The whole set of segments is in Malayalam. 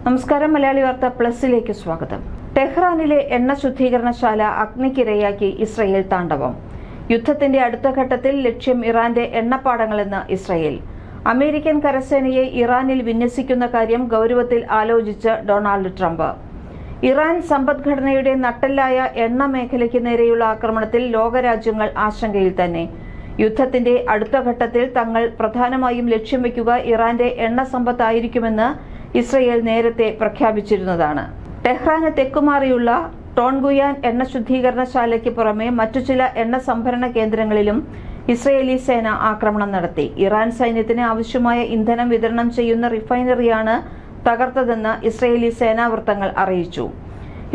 നമസ്കാരം. മലയാളി വാർത്ത പ്ലസിലേക്ക് സ്വാഗതം. ടെഹ്റാനിലെ എണ്ണ ശുദ്ധീകരണശാല അഗ്നിക്കിരയാക്കി ഇസ്രയേൽ താണ്ഡവം. യുദ്ധത്തിന്റെ അടുത്ത ഘട്ടത്തിൽ ലക്ഷ്യം ഇറാന്റെ എണ്ണപ്പാടങ്ങളെന്ന് ഇസ്രയേൽ. അമേരിക്കൻ കരസേനയെ ഇറാനിൽ വിന്യസിക്കുന്ന കാര്യം ഗൗരവത്തിൽ ആലോചിച്ച് ഡൊണാൾഡ് ട്രംപ്. ഇറാൻ സമ്പദ്ഘടനയുടെ നട്ടെല്ലായ എണ്ണ മേഖലയ്ക്ക് നേരെയുള്ള ആക്രമണത്തിൽ ലോകരാജ്യങ്ങൾ ആശങ്കയിൽ തന്നെ. യുദ്ധത്തിന്റെ അടുത്ത ഘട്ടത്തിൽ തങ്ങൾ പ്രധാനമായും ലക്ഷ്യം വയ്ക്കുക ഇറാന്റെ എണ്ണ സമ്പത്തായിരിക്കുമെന്ന് ഇസ്രയേൽ നേരത്തെ പ്രഖ്യാപിച്ചിരുന്നതാണ്. ടെഹ്റാന് തെക്കുമാറിയുള്ള ടോൺഗുയാൻ എണ്ണ ശുദ്ധീകരണശാലയ്ക്ക് പുറമെ മറ്റു ചില എണ്ണ സംഭരണ കേന്ദ്രങ്ങളിലും ഇസ്രയേലി സേന ആക്രമണം നടത്തി. ഇറാൻ സൈന്യത്തിന് ആവശ്യമായ ഇന്ധനം വിതരണം ചെയ്യുന്ന റിഫൈനറിയാണ് തകർത്തതെന്ന് ഇസ്രയേലി സേനാ വൃത്തങ്ങൾ അറിയിച്ചു.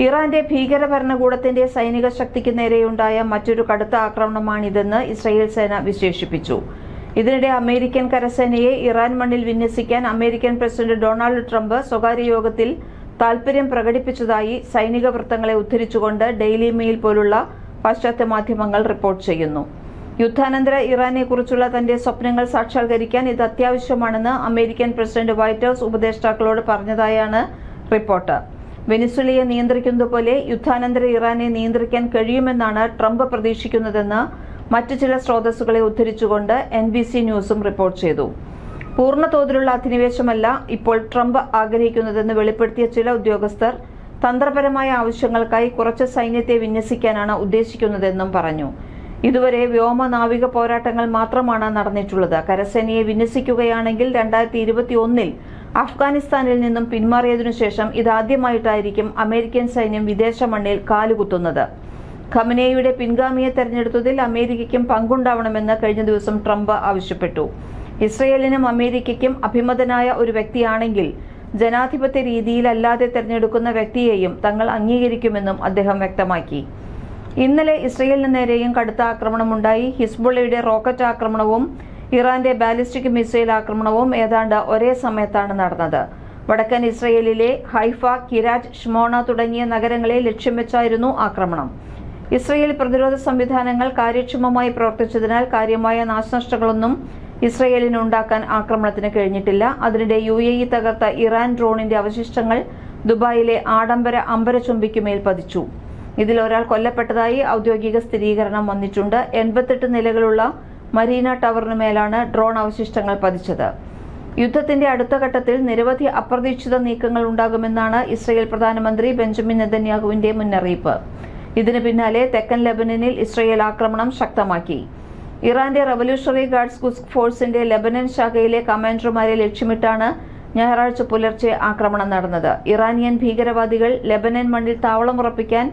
ഇറാന്റെ ഭീകര ഭരണകൂടത്തിന്റെ സൈനിക ശക്തിക്ക് നേരെയുണ്ടായ മറ്റൊരു കടുത്ത ആക്രമണമാണിതെന്ന് ഇസ്രയേൽ സേന വിശേഷിപ്പിച്ചു. ഇതിനിടെ അമേരിക്കൻ കരസേനയെ ഇറാൻ മണ്ണിൽ വിന്യസിക്കാൻ അമേരിക്കൻ പ്രസിഡന്റ് ഡൊണാൾഡ് ട്രംപ് സ്വകാര്യ യോഗത്തിൽ താൽപര്യം പ്രകടിപ്പിച്ചതായി സൈനിക വൃത്തങ്ങളെ ഉദ്ധരിച്ചുകൊണ്ട് ഡെയിലി മെയിൽ പോലുള്ള പാശ്ചാത്യ മാധ്യമങ്ങൾ റിപ്പോർട്ട് ചെയ്യുന്നു. യുദ്ധാനന്തര ഇറാനെക്കുറിച്ചുള്ള തന്റെ സ്വപ്നങ്ങൾ സാക്ഷാത്കരിക്കാൻ ഇത് അത്യാവശ്യമാണെന്ന് അമേരിക്കൻ പ്രസിഡന്റ് വൈറ്റ് ഹൌസ് ഉപദേഷ്ടാക്കളോട് പറഞ്ഞതായാണ് റിപ്പോർട്ട്. വെനിസ്വേലയെ നിയന്ത്രിക്കുന്നതുപോലെ യുദ്ധാനന്തര ഇറാനെ നിയന്ത്രിക്കാൻ കഴിയുമെന്നാണ് ട്രംപ് പ്രതീക്ഷിക്കുന്നതെന്ന് മറ്റു ചില സ്രോതസ്സുകളെ ഉദ്ധരിച്ചുകൊണ്ട് NBC ന്യൂസും റിപ്പോർട്ട് ചെയ്തു. പൂർണ്ണ തോതിലുള്ള അധിനിവേശമല്ല ഇപ്പോൾ ട്രംപ് ആഗ്രഹിക്കുന്നതെന്ന് വെളിപ്പെടുത്തിയ ചില ഉദ്യോഗസ്ഥർ തന്ത്രപരമായ ആവശ്യങ്ങൾക്കായി കുറച്ച് സൈന്യത്തെ വിന്യസിക്കാനാണ് ഉദ്ദേശിക്കുന്നതെന്നും പറഞ്ഞു. ഇതുവരെ വ്യോമ നാവിക പോരാട്ടങ്ങൾ മാത്രമാണ് നടന്നിട്ടുള്ളത്. കരസേനയെ വിന്യസിക്കുകയാണെങ്കിൽ 2021 അഫ്ഗാനിസ്ഥാനിൽ നിന്നും പിന്മാറിയതിനു ശേഷം ഇതാദ്യമായിട്ടായിരിക്കും അമേരിക്കൻ സൈന്യം വിദേശ മണ്ണിൽ കാലുകുത്തുന്നത്. ഖമനേയുടെ പിൻഗാമിയെ തെരഞ്ഞെടുത്തതിൽ അമേരിക്കയ്ക്കും പങ്കുണ്ടാവണമെന്ന് കഴിഞ്ഞ ദിവസം ട്രംപ് ആവശ്യപ്പെട്ടു. ഇസ്രയേലിനും അമേരിക്കയ്ക്കും അഭിമതനായ ഒരു വ്യക്തിയാണെങ്കിൽ ജനാധിപത്യ രീതിയിലല്ലാതെ തെരഞ്ഞെടുക്കുന്ന വ്യക്തിയെയും തങ്ങൾ അംഗീകരിക്കുമെന്നും അദ്ദേഹം വ്യക്തമാക്കി. ഇന്നലെ ഇസ്രയേലിന് നേരെയും കടുത്ത ആക്രമണമുണ്ടായി. ഹിസ്ബുള്ളയുടെ റോക്കറ്റ് ആക്രമണവും ഇറാന്റെ ബാലിസ്റ്റിക് മിസൈൽ ആക്രമണവും ഏതാണ്ട് ഒരേ സമയത്താണ് നടന്നത്. വടക്കൻ ഇസ്രയേലിലെ ഹൈഫ, കിരാറ്റ്, ഷ്മോണ തുടങ്ങിയ നഗരങ്ങളെ ലക്ഷ്യം വെച്ചായിരുന്നു ആക്രമണം. ഇസ്രയേൽ പ്രതിരോധ സംവിധാനങ്ങൾ കാര്യക്ഷമമായി പ്രവർത്തിച്ചതിനാൽ കാര്യമായ നാശനഷ്ടങ്ങളൊന്നും ഇസ്രയേലിന് ഉണ്ടാക്കാൻ ആക്രമണത്തിന് കഴിഞ്ഞിട്ടില്ല. അതിനിടെ UAE തകർത്ത ഇറാൻ ഡ്രോണിന്റെ അവശിഷ്ടങ്ങൾ ദുബായിലെ ആഡംബര അമ്പരചുംബിക്കുമേൽ പതിച്ചു. ഇതിൽ ഒരാൾ കൊല്ലപ്പെട്ടതായി ഔദ്യോഗിക സ്ഥിരീകരണം വന്നിട്ടുണ്ട്. 88 നിലകളുള്ള മരീന ടവറിന് മേലാണ് ഡ്രോൺ അവശിഷ്ടങ്ങൾ പതിച്ചത്. യുദ്ധത്തിന്റെ അടുത്ത ഘട്ടത്തിൽ നിരവധി അപ്രതീക്ഷിത നീക്കങ്ങൾ ഉണ്ടാകുമെന്നാണ് ഇസ്രയേൽ പ്രധാനമന്ത്രി ബെഞ്ചമിൻ നെതന്യാഹുവിന്റെ മുന്നറിയിപ്പ്. ഇതിന് പിന്നാലെ തെക്കൻ ലെബനനിൽ ഇസ്രയേൽ ആക്രമണം ശക്തമാക്കി. ഇറാന്റെ റവല്യൂഷണറി ഗാർഡ്സ് ഖുദ്സ് ഫോഴ്സിന്റെ ലെബനൻ ശാഖയിലെ കമാൻഡർമാരെ ലക്ഷ്യമിട്ടാണ് ഞായറാഴ്ച പുലർച്ചെ ആക്രമണം നടന്നത്. ഇറാനിയൻ ഭീകരവാദികൾ ലെബനൻ മണ്ണിൽ താവളമുറപ്പിക്കാൻ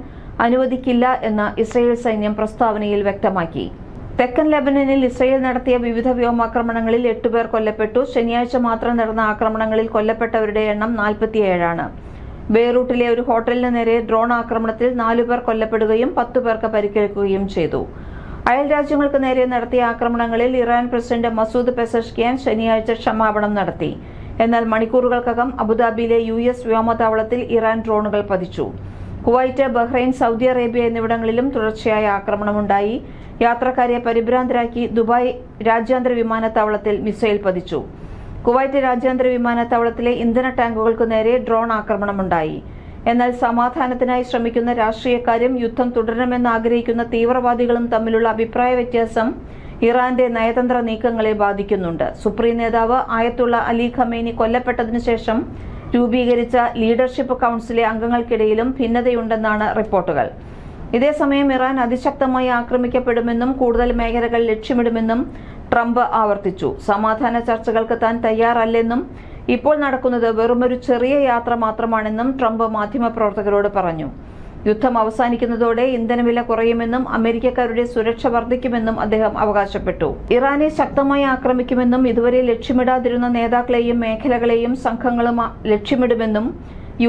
അനുവദിക്കില്ല എന്ന് ഇസ്രയേൽ സൈന്യം പ്രസ്താവനയിൽ വ്യക്തമാക്കി. തെക്കൻ ലെബനനിൽ ഇസ്രയേൽ നടത്തിയ വിവിധ വ്യോമാക്രമണങ്ങളിൽ 8 പേർ കൊല്ലപ്പെട്ടു. ശനിയാഴ്ച മാത്രം നടന്ന ആക്രമണങ്ങളിൽ കൊല്ലപ്പെട്ടവരുടെ എണ്ണം 47 ബെയ്റൂട്ടിലെ ഒരു ഹോട്ടലിന് നേരെ ഡ്രോൺ ആക്രമണത്തിൽ 4 പേർ കൊല്ലപ്പെടുകയും 10 പേർക്ക് പരിക്കേൽക്കുകയും ചെയ്തു. അയൽ രാജ്യങ്ങൾക്ക് നേരെ നടത്തിയ ആക്രമണങ്ങളിൽ ഇറാൻ പ്രസിഡന്റ് മസൂദ് പെസഷ്കിയാൻ ശനിയാഴ്ച ക്ഷമാപണം നടത്തി. എന്നാൽ മണിക്കൂറുകൾക്കകം അബുദാബിയിലെ US വ്യോമതാവളത്തിൽ ഇറാൻ ഡ്രോണുകൾ പതിച്ചു. കുവൈറ്റ്, ബഹ്റൈൻ, സൗദി അറേബ്യ എന്നിവിടങ്ങളിലും തുടർച്ചയായ ആക്രമണമുണ്ടായി. യാത്രക്കാരെ പരിഭ്രാന്തരാക്കി ദുബായ് രാജ്യാന്തര വിമാനത്താവളത്തിൽ മിസൈൽ പതിച്ചു. കുവൈറ്റ് രാജ്യാന്തര വിമാനത്താവളത്തിലെ ഇന്ധന ടാങ്കുകൾക്ക് നേരെ ഡ്രോൺ ആക്രമണമുണ്ടായി. എന്നാൽ സമാധാനത്തിനായി ശ്രമിക്കുന്ന രാഷ്ട്രീയക്കാരും യുദ്ധം തുടരണമെന്ന് ആഗ്രഹിക്കുന്ന തീവ്രവാദികളും തമ്മിലുള്ള അഭിപ്രായ വ്യത്യാസം ഇറാന്റെ നയതന്ത്ര നീക്കങ്ങളെ ബാധിക്കുന്നുണ്ട്. സുപ്രീം നേതാവ് ആയത്തുള്ള അലി ഖമേനി കൊല്ലപ്പെട്ടതിനു ശേഷം രൂപീകരിച്ച ലീഡർഷിപ്പ് കൗൺസിലെ അംഗങ്ങൾക്കിടയിലും ഭിന്നതയുണ്ടെന്നാണ് റിപ്പോർട്ടുകൾ. ഇതേസമയം ഇറാൻ അതിശക്തമായി ആക്രമിക്കപ്പെടുമെന്നും കൂടുതൽ മേഖലകൾ ലക്ഷ്യമിടുമെന്നും ട്രംപ് ആവർത്തിച്ചു. സമാധാന ചർച്ചകൾക്ക് താൻ തയ്യാറല്ലെന്നും ഇപ്പോൾ നടക്കുന്നത് വെറുമൊരു ചെറിയ യാത്ര മാത്രമാണെന്നും ട്രംപ് മാധ്യമപ്രവർത്തകരോട് പറഞ്ഞു. യുദ്ധം അവസാനിക്കുന്നതോടെ ഇന്ധനവില കുറയുമെന്നും അമേരിക്കക്കാരുടെ സുരക്ഷ വർദ്ധിക്കുമെന്നും അദ്ദേഹം അവകാശപ്പെട്ടു. ഇറാനെ ശക്തമായി ആക്രമിക്കുമെന്നും ഇതുവരെ ലക്ഷ്യമിടാതിരുന്ന നേതാക്കളെയും മേഖലകളെയും സംഘങ്ങളും ലക്ഷ്യമിടുമെന്നും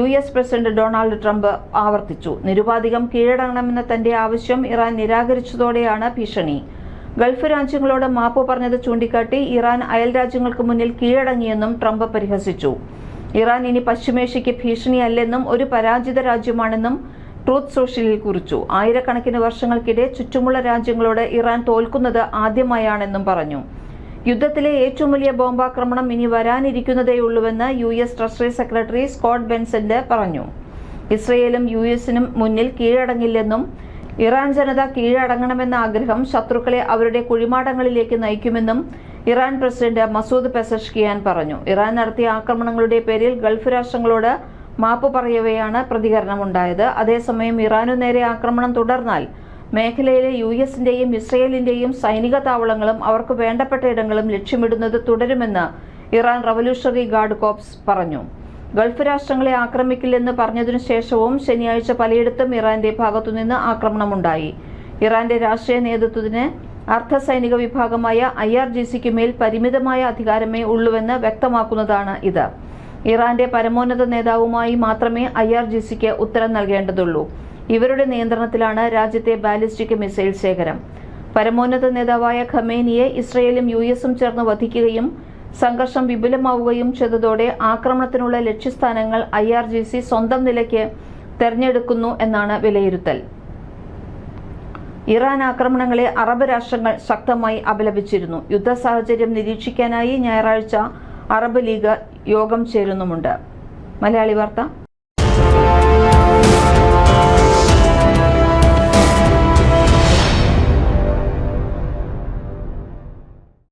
US പ്രസിഡന്റ് ഡൊണാൾഡ് ട്രംപ് ആവർത്തിച്ചു. നിരുപാധികം കീഴടങ്ങണമെന്ന തന്റെ ആവശ്യം ഇറാൻ നിരാകരിച്ചതോടെയാണ് ഭീഷണി. ഗൾഫ് രാജ്യങ്ങളോട് മാപ്പ് പറഞ്ഞത് ചൂണ്ടിക്കാട്ടി ഇറാൻ അയൽ രാജ്യങ്ങൾക്ക് മുന്നിൽ കീഴടങ്ങിയെന്നും ട്രംപ് പരിഹസിച്ചു. ഇറാൻ ഇനി പശ്ചിമേഷ്യയ്ക്ക് ഭീഷണിയല്ലെന്നും ഒരു പരാജിത രാജ്യമാണെന്നും ട്രൂത്ത് സോഷ്യലിൽ കുറിച്ചു. ആയിരക്കണക്കിന് വർഷങ്ങൾക്കിടെ ചുറ്റുമുള്ള രാജ്യങ്ങളോട് ഇറാൻ തോൽക്കുന്നത് ആദ്യമായാണെന്നും പറഞ്ഞു. യുദ്ധത്തിലെ ഏറ്റവും വലിയ ബോംബാക്രമണം ഇനി വരാനിരിക്കുന്നതേയുള്ളൂവെന്ന് US ട്രഷറി സെക്രട്ടറി സ്കോട്ട് ബെൻസന്റ് പറഞ്ഞു. ഇസ്രയേലും US-നും മുന്നിൽ കീഴടങ്ങില്ലെന്നും ഇറാൻ ജനത കീഴടങ്ങണമെന്ന ആഗ്രഹം ശത്രുക്കളെ അവരുടെ കുഴിമാടങ്ങളിലേക്ക് നയിക്കുമെന്നും ഇറാൻ പ്രസിഡന്റ് മസൂദ് പെസഷ്കിയാൻ പറഞ്ഞു. ഇറാൻ നടത്തിയ ആക്രമണങ്ങളുടെ പേരിൽ ഗൾഫ് രാഷ്ട്രങ്ങളോട് മാപ്പ് പറയവെയാണ് പ്രതികരണമുണ്ടായത്. അതേസമയം ഇറാനു നേരെ ആക്രമണം തുടർന്നാൽ മേഖലയിലെ US-ന്റെയും ഇസ്രയേലിന്റെയും സൈനിക താവളങ്ങളും അവർക്ക് വേണ്ടപ്പെട്ട ഇടങ്ങളും ലക്ഷ്യമിടുന്നത് തുടരുമെന്ന് ഇറാൻ റവല്യൂഷണറി ഗാർഡ് കോർപ്സ് പറഞ്ഞു. ഗൾഫ് രാഷ്ട്രങ്ങളെ ആക്രമിക്കില്ലെന്ന് പറഞ്ഞതിനു ശേഷവും ശനിയാഴ്ച പലയിടത്തും ഇറാന്റെ ഭാഗത്തുനിന്ന് ആക്രമണമുണ്ടായി. ഇറാന്റെ രാഷ്ട്രീയ നേതൃത്വത്തിന് അർദ്ധ സൈനിക വിഭാഗമായ IRGC-ക്ക് മേൽ പരിമിതമായ അധികാരമേ ഉള്ളൂവെന്ന് വ്യക്തമാക്കുന്നതാണ് ഇത്. ഇറാന്റെ പരമോന്നത നേതാവുമായി മാത്രമേ IRGC-ക്ക് ഉത്തരം നൽകേണ്ടതുള്ളൂ. ഇവരുടെ നിയന്ത്രണത്തിലാണ് രാജ്യത്തെ ബാലിസ്റ്റിക് മിസൈൽ ശേഖരം. പരമോന്നത നേതാവായ ഖമേനിയെ ഇസ്രയേലും US-ഉം ചേർന്ന് വധിക്കുകയും സംഘർഷം വിപുലമാവുകയും ചെയ്തതോടെ ആക്രമണത്തിനുള്ള ലക്ഷ്യസ്ഥാനങ്ങൾ IRGC സ്വന്തം നിലയ്ക്ക് തെരഞ്ഞെടുക്കുന്നു എന്നാണ് വിലയിരുത്തൽ. ഇറാൻ ആക്രമണങ്ങളെ അറബ് രാഷ്ട്രങ്ങൾ ശക്തമായി അപലപിച്ചിരുന്നു. യുദ്ധ സാഹചര്യം നിരീക്ഷിക്കാനായി ഞായറാഴ്ച അറബ് ലീഗ് യോഗം ചേരുന്നുമുണ്ട്. മലയാളി വാർത്ത.